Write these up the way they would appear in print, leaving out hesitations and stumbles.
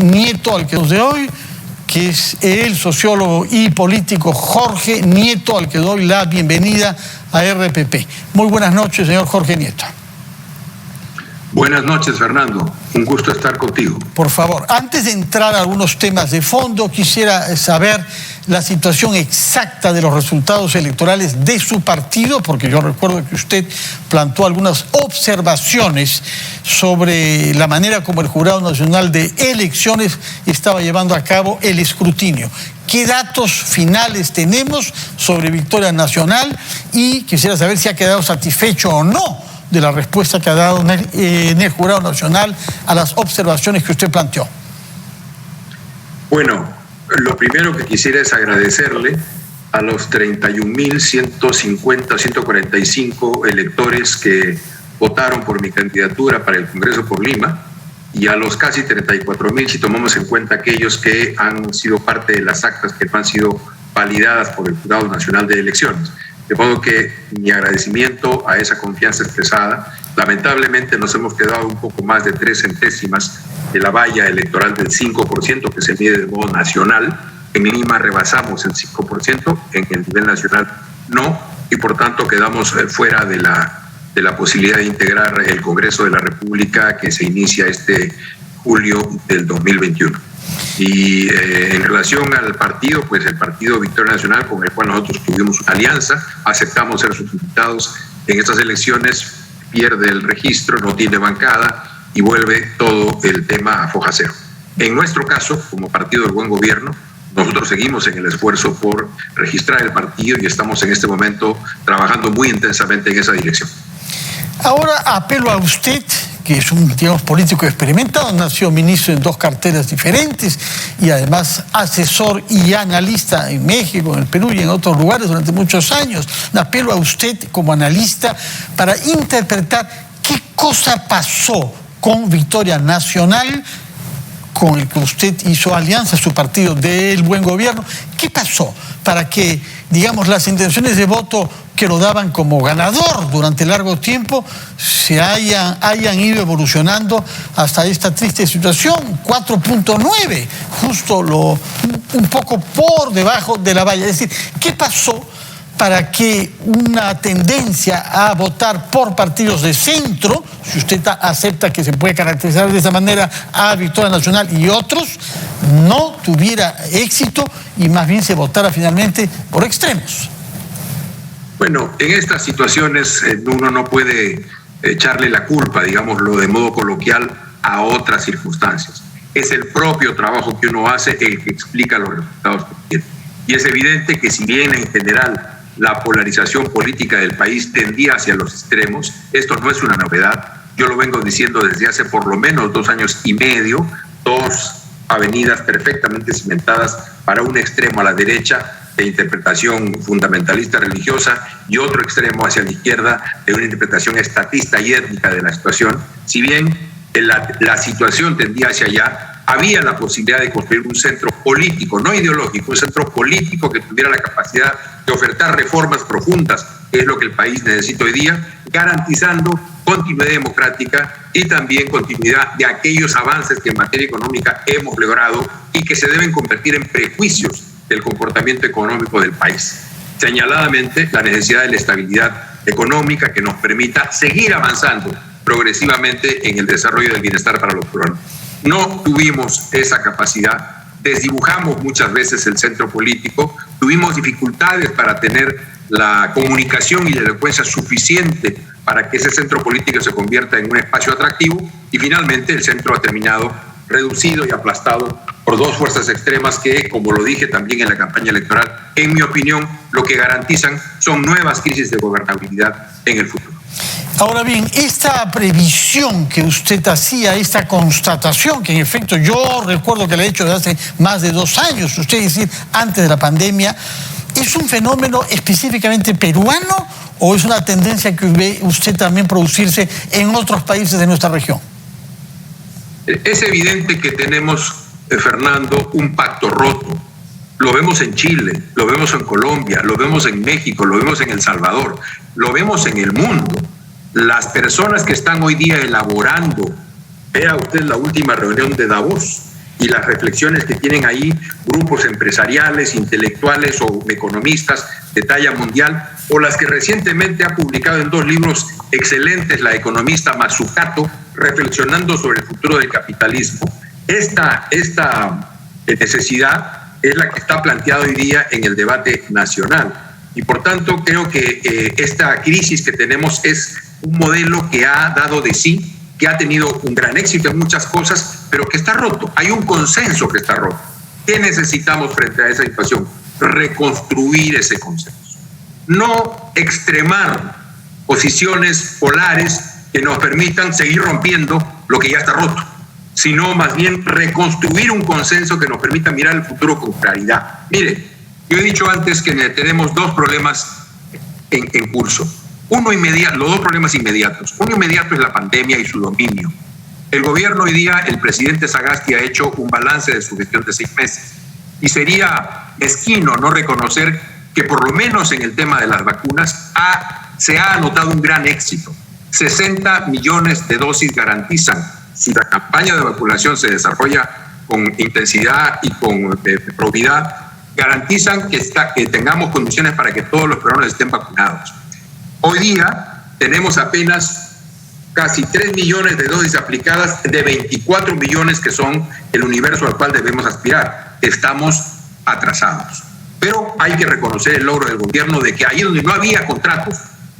Nieto, al que nos de hoy, que es el sociólogo y político Jorge Nieto, al que doy la bienvenida a RPP. Muy buenas noches, señor Jorge Nieto. Buenas noches, Fernando. Un gusto estar contigo. Por favor, antes de entrar a algunos temas de fondo, quisiera saber la situación exacta de los resultados electorales de su partido, porque yo recuerdo que usted planteó algunas observaciones sobre la manera como el Jurado Nacional de Elecciones estaba llevando a cabo el escrutinio. ¿Qué datos finales tenemos sobre Victoria Nacional? Y quisiera saber si ha quedado satisfecho o no de la respuesta que ha dado en el Jurado Nacional a las observaciones que usted planteó. Bueno, lo primero que quisiera es agradecerle a los 31.150, 145 electores que votaron por mi candidatura para el Congreso por Lima y a los casi 34.000 si tomamos en cuenta aquellos que han sido parte de las actas que no han sido validadas por el Jurado Nacional de Elecciones. De modo que mi agradecimiento a esa confianza expresada. Lamentablemente nos hemos quedado un poco más de 3 centésimas de la valla electoral del 5% que se mide de modo nacional. En Lima rebasamos el 5%, en el nivel nacional no, y por tanto quedamos fuera de la posibilidad de integrar el Congreso de la República que se inicia este julio del 2021. Y en relación al partido, pues el Partido Victoria Nacional, con el cual nosotros tuvimos una alianza, aceptamos ser sus invitados en estas elecciones, pierde el registro, no tiene bancada y vuelve todo el tema a foja cero. En nuestro caso, como Partido del Buen Gobierno, nosotros seguimos en el esfuerzo por registrar el partido y estamos en este momento trabajando muy intensamente en esa dirección. Ahora apelo a usted, que es un, digamos, político experimentado, nació ministro en 2 carteras diferentes y además asesor y analista en México, en el Perú y en otros lugares durante muchos años. Apelo a usted como analista para interpretar qué cosa pasó con Victoria Nacional, con el que usted hizo alianza, su partido del Buen Gobierno. ¿Qué pasó para que, digamos, las intenciones de voto que lo daban como ganador durante largo tiempo se hayan ido evolucionando hasta esta triste situación? 4.9, justo un poco por debajo de la valla. Es decir, ¿qué pasó para que una tendencia a votar por partidos de centro, si usted acepta que se puede caracterizar de esa manera a Victoria Nacional y otros, no tuviera éxito y más bien se votara finalmente por extremos? Bueno, en estas situaciones uno no puede echarle la culpa, digámoslo de modo coloquial, a otras circunstancias. Es el propio trabajo que uno hace el que explica los resultados que tiene. Y es evidente que si bien en general la polarización política del país tendía hacia los extremos, esto no es una novedad. Yo lo vengo diciendo desde hace por lo menos 2 años y medio, 2 avenidas perfectamente cimentadas para un extremo a la derecha de interpretación fundamentalista religiosa y otro extremo hacia la izquierda de una interpretación estatista y étnica de la situación. Si bien la situación tendía hacia allá, había la posibilidad de construir un centro político, no ideológico, un centro político que tuviera la capacidad de ofertar reformas profundas, que es lo que el país necesita hoy día, garantizando continuidad democrática y también continuidad de aquellos avances que en materia económica hemos logrado y que se deben convertir en prejuicios del comportamiento económico del país. Señaladamente, la necesidad de la estabilidad económica que nos permita seguir avanzando progresivamente en el desarrollo del bienestar para los peruanos. No tuvimos esa capacidad, desdibujamos muchas veces el centro político, tuvimos dificultades para tener la comunicación y la elocuencia suficiente para que ese centro político se convierta en un espacio atractivo y finalmente el centro ha terminado reducido y aplastado por 2 fuerzas extremas que, como lo dije también en la campaña electoral, en mi opinión, lo que garantizan son nuevas crisis de gobernabilidad en el futuro. Ahora bien, esta previsión que usted hacía, esta constatación, que en efecto yo recuerdo que la he hecho desde hace más de 2 años, usted decir, antes de la pandemia, ¿es un fenómeno específicamente peruano o es una tendencia que ve usted también producirse en otros países de nuestra región? Es evidente que tenemos, Fernando, un pacto roto. Lo vemos en Chile, lo vemos en Colombia, lo vemos en México, lo vemos en El Salvador, lo vemos en el mundo. Las personas que están hoy día elaborando, vea usted la última reunión de Davos y las reflexiones que tienen ahí grupos empresariales, intelectuales o economistas de talla mundial, o las que recientemente ha publicado en 2 libros excelentes la economista Mazzucato, reflexionando sobre el futuro del capitalismo. Esta necesidad es la que está planteada hoy día en el debate nacional. Y por tanto creo que esta crisis que tenemos es un modelo que ha dado de sí, que ha tenido un gran éxito en muchas cosas, pero que está roto. Hay un consenso que está roto. ¿Qué necesitamos frente a esa situación? Reconstruir ese consenso. No extremar posiciones polares que nos permitan seguir rompiendo lo que ya está roto, sino más bien reconstruir un consenso que nos permita mirar el futuro con claridad. Mire, yo he dicho antes que tenemos 2 problemas en curso. Los 2 problemas inmediatos. Uno inmediato es la pandemia y su dominio. El gobierno hoy día, el presidente Sagasti ha hecho un balance de su gestión de 6 meses. Y sería mezquino no reconocer que por lo menos en el tema de las vacunas se ha anotado un gran éxito. 60 millones de dosis garantizan, si la campaña de vacunación se desarrolla con intensidad y con probidad, garantizan que tengamos condiciones para que todos los peruanos estén vacunados. Hoy día tenemos apenas casi 3 millones de dosis aplicadas de 24 millones que son el universo al cual debemos aspirar. Estamos atrasados. Pero hay que reconocer el logro del gobierno de que ahí donde no había contratos,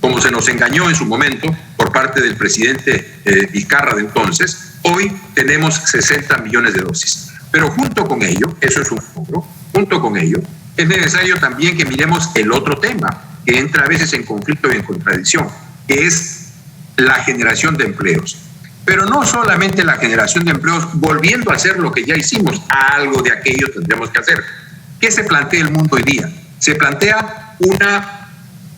como se nos engañó en su momento por parte del presidente Vizcarra de entonces, hoy tenemos 60 millones de dosis. Pero junto con ello, eso es un logro, junto con ello, es necesario también que miremos el otro tema, que entra a veces en conflicto y en contradicción, que es la generación de empleos. Pero no solamente la generación de empleos, volviendo a hacer lo que ya hicimos, algo de aquello tendremos que hacer. ¿Qué se plantea el mundo hoy día? Se plantea una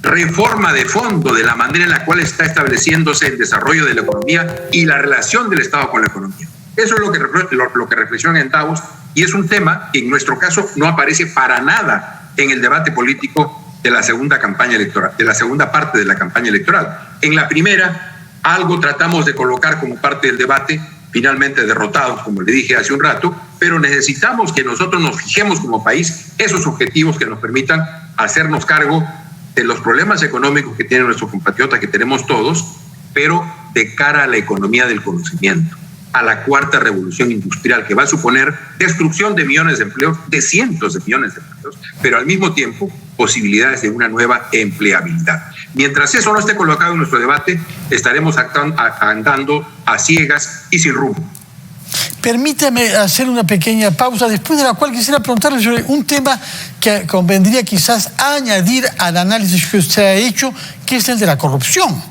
reforma de fondo de la manera en la cual está estableciéndose el desarrollo de la economía y la relación del Estado con la economía. Eso es lo que reflexiona en Davos, y es un tema que en nuestro caso no aparece para nada en el debate político de la segunda campaña electoral, de la segunda parte de la campaña electoral. En la primera, algo tratamos de colocar como parte del debate, finalmente derrotados, como le dije hace un rato, pero necesitamos que nosotros nos fijemos como país esos objetivos que nos permitan hacernos cargo de los problemas económicos que tienen nuestros compatriotas, que tenemos todos, pero de cara a la economía del conocimiento, a la 4ª revolución industrial, que va a suponer destrucción de millones de empleos, de cientos de millones de empleos, pero al mismo tiempo posibilidades de una nueva empleabilidad. Mientras eso no esté colocado en nuestro debate, estaremos andando a ciegas y sin rumbo. Permítame hacer una pequeña pausa, después de la cual quisiera preguntarle sobre un tema que convendría quizás añadir al análisis que usted ha hecho, que es el de la corrupción,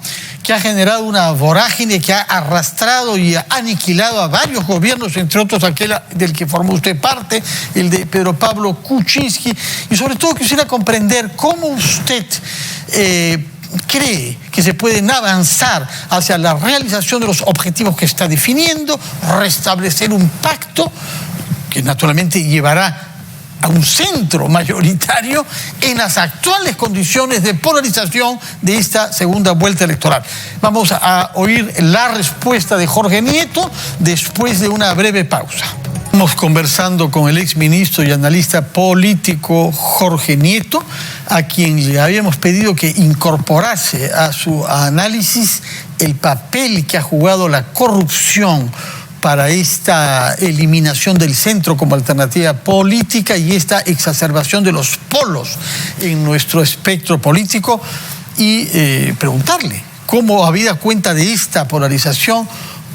que ha generado una vorágine que ha arrastrado y ha aniquilado a varios gobiernos, entre otros aquel del que formó usted parte, el de Pedro Pablo Kuczynski, y sobre todo quisiera comprender cómo usted cree que se pueden avanzar hacia la realización de los objetivos que está definiendo, restablecer un pacto que naturalmente llevará a un centro mayoritario en las actuales condiciones de polarización de esta segunda vuelta electoral. Vamos a oír la respuesta de Jorge Nieto después de una breve pausa. Estamos conversando con el exministro y analista político Jorge Nieto, a quien le habíamos pedido que incorporase a su análisis el papel que ha jugado la corrupción para esta eliminación del centro como alternativa política y esta exacerbación de los polos en nuestro espectro político, y preguntarle cómo, habida cuenta de esta polarización,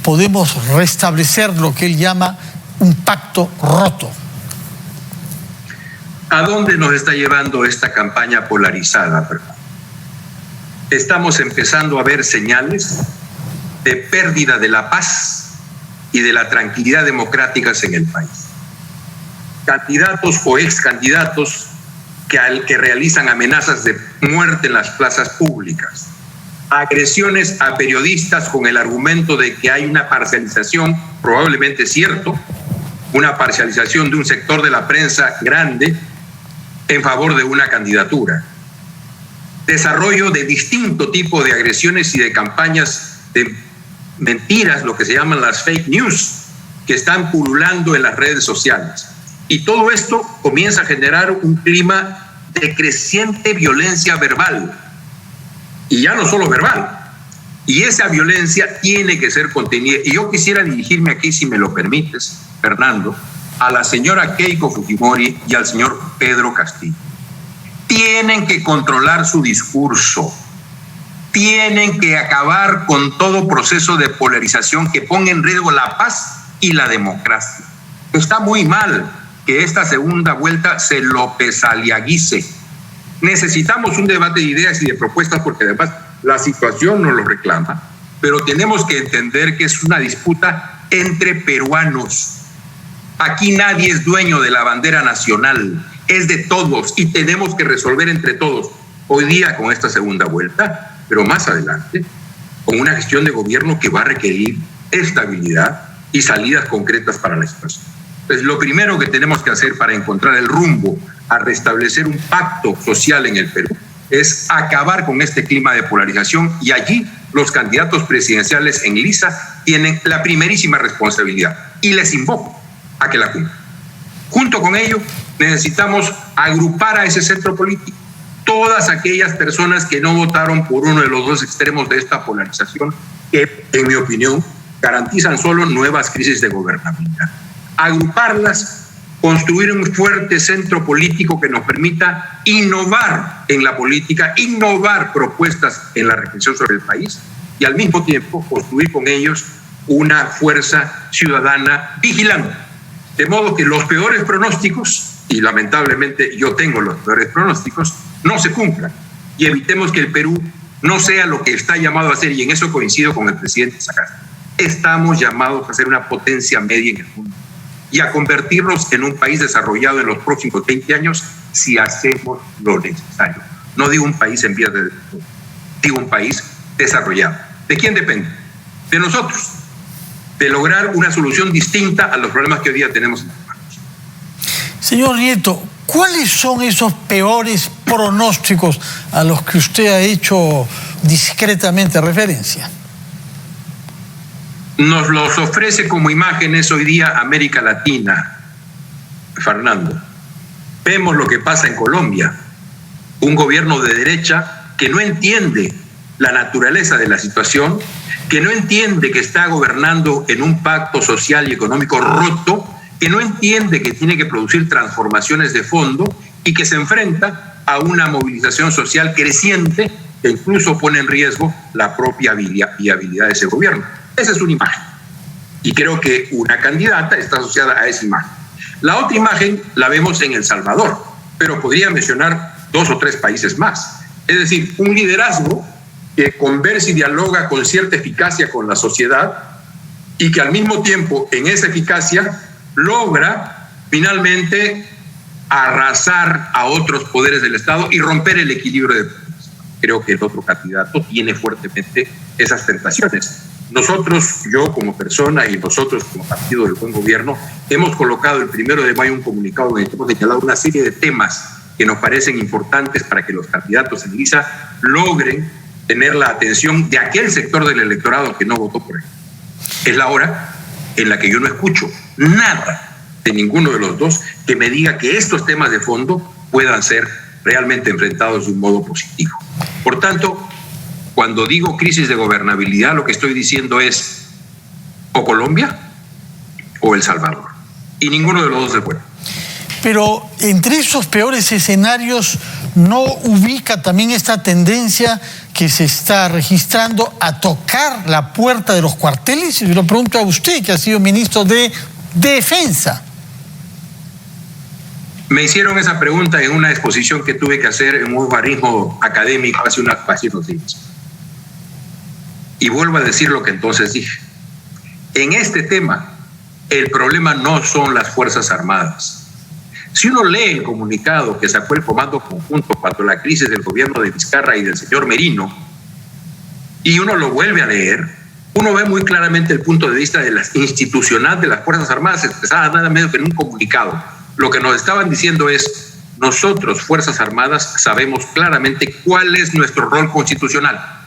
podemos restablecer lo que él llama un pacto roto. ¿A dónde nos está llevando esta campaña polarizada? Estamos empezando a ver señales de pérdida de la paz y de la tranquilidad democráticas en el país. Candidatos o excandidatos que realizan amenazas de muerte en las plazas públicas, agresiones a periodistas con el argumento de que hay una parcialización, probablemente cierto, una parcialización de un sector de la prensa grande en favor de una candidatura. Desarrollo de distinto tipo de agresiones y de campañas de mentiras, lo que se llaman las fake news, que están pululando en las redes sociales. Y todo esto comienza a generar un clima de creciente violencia verbal. Y ya no solo verbal. Y esa violencia tiene que ser contenida. Y yo quisiera dirigirme aquí, si me lo permites, Fernando, a la señora Keiko Fujimori y al señor Pedro Castillo. Tienen que controlar su discurso. Tienen que acabar con todo proceso de polarización que ponga en riesgo la paz y la democracia. Está muy mal que esta segunda vuelta se lopezaliaguice. Necesitamos un debate de ideas y de propuestas porque además la situación nos lo reclama, pero tenemos que entender que es una disputa entre peruanos. Aquí nadie es dueño de la bandera nacional, es de todos y tenemos que resolver entre todos. Hoy día con esta segunda vuelta, pero más adelante, con una gestión de gobierno que va a requerir estabilidad y salidas concretas para la situación. Entonces, lo primero que tenemos que hacer para encontrar el rumbo a restablecer un pacto social en el Perú es acabar con este clima de polarización, y allí los candidatos presidenciales en lisa tienen la primerísima responsabilidad y les invoco a que la cumplan. Junto con ello, necesitamos agrupar a ese centro político, todas aquellas personas que no votaron por uno de los dos extremos de esta polarización, que, en mi opinión, garantizan solo nuevas crisis de gobernabilidad. Agruparlas, construir un fuerte centro político que nos permita innovar en la política, innovar propuestas en la reflexión sobre el país y al mismo tiempo construir con ellos una fuerza ciudadana vigilante. De modo que los peores pronósticos, y lamentablemente yo tengo los peores pronósticos, no se cumplan y evitemos que el Perú no sea lo que está llamado a ser, y en eso coincido con el presidente Sagasti. Estamos llamados a ser una potencia media en el mundo y a convertirnos en un país desarrollado en los próximos 20 años si hacemos lo necesario. No digo un país en vías de desarrollo, digo un país desarrollado. ¿De quién depende? De nosotros, de lograr una solución distinta a los problemas que hoy día tenemos en las manos. Señor Nieto, ¿cuáles son esos peores pronósticos a los que usted ha hecho discretamente referencia? Nos los ofrece como imágenes hoy día América Latina, Fernando. Vemos lo que pasa en Colombia, un gobierno de derecha que no entiende la naturaleza de la situación, que no entiende que está gobernando en un pacto social y económico roto, que no entiende que tiene que producir transformaciones de fondo y que se enfrenta a una movilización social creciente que incluso pone en riesgo la propia viabilidad de ese gobierno. Esa es una imagen. Y creo que una candidata está asociada a esa imagen. La otra imagen la vemos en El Salvador, pero podría mencionar 2 o 3 países más. Es decir, un liderazgo que conversa y dialoga con cierta eficacia con la sociedad y que al mismo tiempo en esa eficacia logra finalmente arrasar a otros poderes del Estado y romper el equilibrio de poderes. Creo que el otro candidato tiene fuertemente esas tentaciones. Nosotros, yo como persona y nosotros como Partido del Buen Gobierno, hemos colocado el 1 de mayo un comunicado donde hemos señalado una serie de temas que nos parecen importantes para que los candidatos en lisa logren tener la atención de aquel sector del electorado que no votó por él. Es la hora en la que yo no escucho nada de ninguno de los dos que me diga que estos temas de fondo puedan ser realmente enfrentados de un modo positivo. Por tanto, cuando digo crisis de gobernabilidad, lo que estoy diciendo es o Colombia o El Salvador. Y ninguno de los dos se puede. Pero entre esos peores escenarios, ¿no ubica también esta tendencia que se está registrando a tocar la puerta de los cuarteles? Y lo pregunto a usted, que ha sido ministro de Defensa. Me hicieron esa pregunta en una exposición que tuve que hacer en un barrismo académico hace unos días. Y vuelvo a decir lo que entonces dije. En este tema, el problema no son las Fuerzas Armadas. Si uno lee el comunicado que sacó el Comando Conjunto cuando la crisis del gobierno de Vizcarra y del señor Merino, y uno lo vuelve a leer, uno ve muy claramente el punto de vista de las institucional de las Fuerzas Armadas expresada nada menos que en un comunicado. Lo que nos estaban diciendo es: nosotros, Fuerzas Armadas, sabemos claramente cuál es nuestro rol constitucional.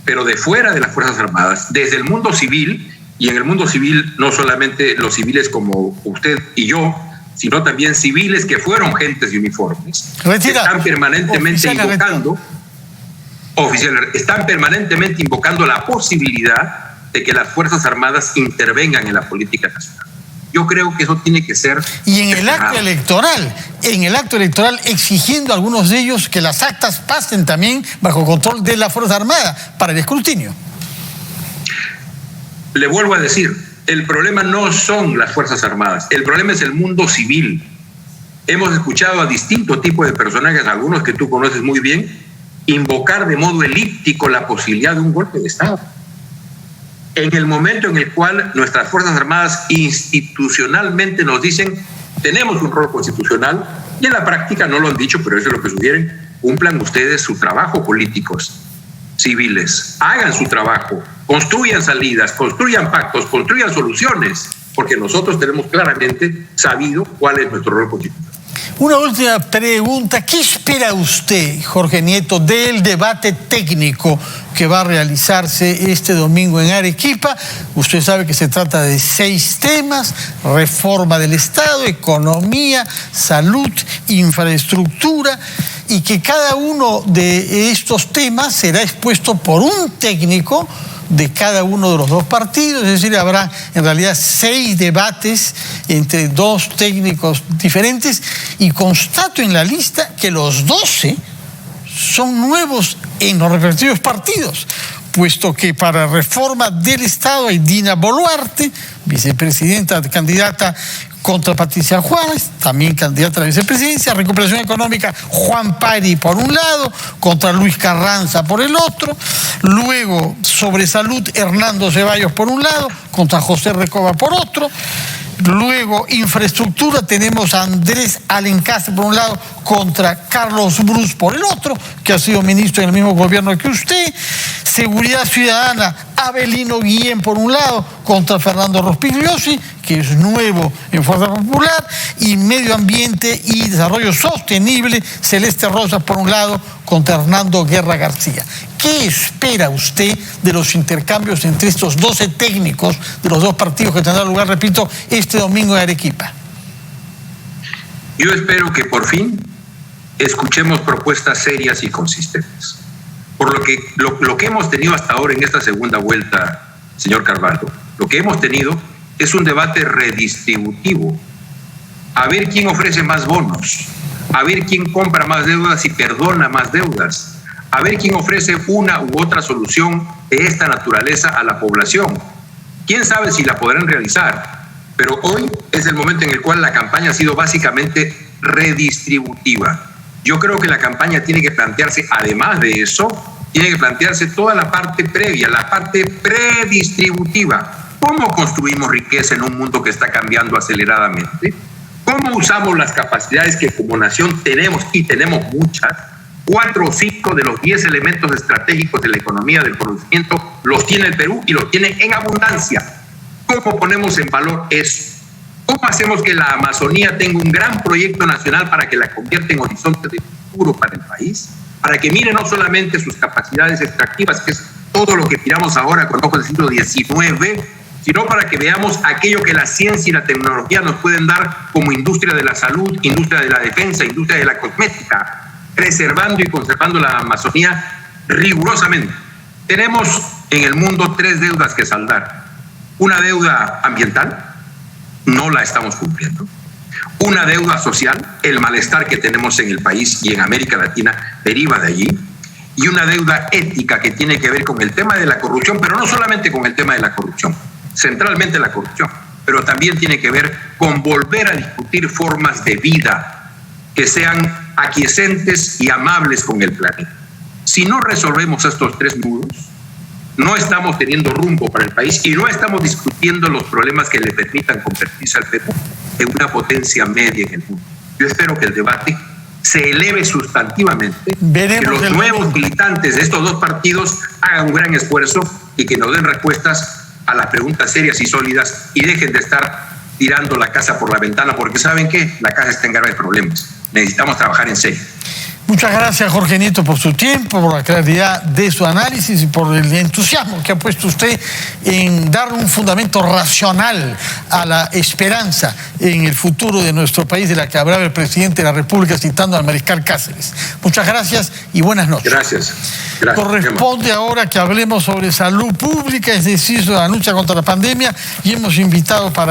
Pero de fuera de las Fuerzas Armadas, desde el mundo civil y en el mundo civil no solamente los civiles como usted y yo, sino también civiles que fueron gentes de uniformes, están permanentemente invocando la posibilidad de que las Fuerzas Armadas intervengan en la política nacional. Yo creo que eso tiene que ser... Y en el acto electoral, exigiendo a algunos de ellos que las actas pasen también bajo control de la Fuerza Armada para el escrutinio. Le vuelvo a decir, el problema no son las Fuerzas Armadas, el problema es el mundo civil. Hemos escuchado a distintos tipos de personajes, algunos que tú conoces muy bien, invocar de modo elíptico la posibilidad de un golpe de Estado. En el momento en el cual nuestras Fuerzas Armadas institucionalmente nos dicen tenemos un rol constitucional, y en la práctica no lo han dicho, pero eso es lo que sugieren, cumplan ustedes su trabajo, políticos civiles, hagan su trabajo, construyan salidas, construyan pactos, construyan soluciones, porque nosotros tenemos claramente sabido cuál es nuestro rol constitucional. Una última pregunta. ¿Qué espera usted, Jorge Nieto, del debate técnico que va a realizarse este domingo en Arequipa? Usted sabe que se trata de 6 temas: reforma del Estado, economía, salud, infraestructura, y que cada uno de estos temas será expuesto por un técnico de cada uno de los 2 partidos, es decir, habrá en realidad 6 debates entre 2 técnicos diferentes, y constato en la lista que los 12 son nuevos en los respectivos partidos, puesto que para reforma del Estado hay Dina Boluarte, vicepresidenta, candidata contra Patricia Juárez, también candidata a la vicepresidencia. Recuperación económica, Juan Pari por un lado, contra Luis Carranza por el otro. Luego, sobre salud, Hernando Ceballos por un lado, contra José Recoba por otro. Luego, infraestructura, tenemos a Andrés Alencastre por un lado, contra Carlos Brus por el otro, que ha sido ministro en el mismo gobierno que usted. Seguridad ciudadana, Abelino Guillén por un lado, contra Fernando Rospigliosi, que es nuevo en Fuerza Popular. Y medio ambiente y desarrollo sostenible, Celeste Rosas por un lado, contra Hernando Guerra García. ¿Qué espera usted de los intercambios entre estos 12 técnicos de los 2 partidos que tendrán lugar, repito, este domingo en Arequipa? Yo espero que por fin escuchemos propuestas serias y consistentes. Por lo que hemos tenido hasta ahora en esta segunda vuelta, señor Carvalho, lo que hemos tenido es un debate redistributivo. A ver quién ofrece más bonos, a ver quién compra más deudas y perdona más deudas, a ver quién ofrece una u otra solución de esta naturaleza a la población. ¿Quién sabe si la podrán realizar? Pero hoy es el momento en el cual la campaña ha sido básicamente redistributiva. Yo creo que la campaña tiene que plantearse, además de eso, tiene que plantearse toda la parte previa, la parte predistributiva. ¿Cómo construimos riqueza en un mundo que está cambiando aceleradamente? ¿Cómo usamos las capacidades que como nación tenemos, y tenemos muchas? 4 o 5 de los 10 elementos estratégicos de la economía del conocimiento los tiene el Perú, y los tiene en abundancia. ¿Cómo ponemos en valor eso? ¿Cómo hacemos que la Amazonía tenga un gran proyecto nacional para que la convierta en horizonte de futuro para el país? Para que mire no solamente sus capacidades extractivas, que es todo lo que tiramos ahora con ojos del siglo XIX, sino para que veamos aquello que la ciencia y la tecnología nos pueden dar como industria de la salud, industria de la defensa, industria de la cosmética, preservando y conservando la Amazonía rigurosamente. Tenemos en el mundo 3 deudas que saldar. Una deuda ambiental, no la estamos cumpliendo. Una deuda social, el malestar que tenemos en el país y en América Latina deriva de allí. Y una deuda ética que tiene que ver con el tema de la corrupción, pero no solamente con el tema de la corrupción, centralmente la corrupción, pero también tiene que ver con volver a discutir formas de vida que sean aquiescentes y amables con el planeta. Si no resolvemos estos 3 nudos, no estamos teniendo rumbo para el país y no estamos discutiendo los problemas que le permitan convertirse al Perú en una potencia media en el mundo. Yo espero que el debate se eleve sustantivamente, que los nuevos militantes de estos 2 partidos hagan un gran esfuerzo y que nos den respuestas a las preguntas serias y sólidas, y dejen de estar tirando la casa por la ventana, porque ¿saben qué? La casa está en graves problemas. Necesitamos trabajar en serio. Muchas gracias, Jorge Nieto, por su tiempo, por la claridad de su análisis y por el entusiasmo que ha puesto usted en dar un fundamento racional a la esperanza en el futuro de nuestro país, de la que hablaba el presidente de la República citando al mariscal Cáceres. Muchas gracias y buenas noches. Gracias. Corresponde ahora que hablemos sobre salud pública, es decir, sobre la lucha contra la pandemia, y hemos invitado para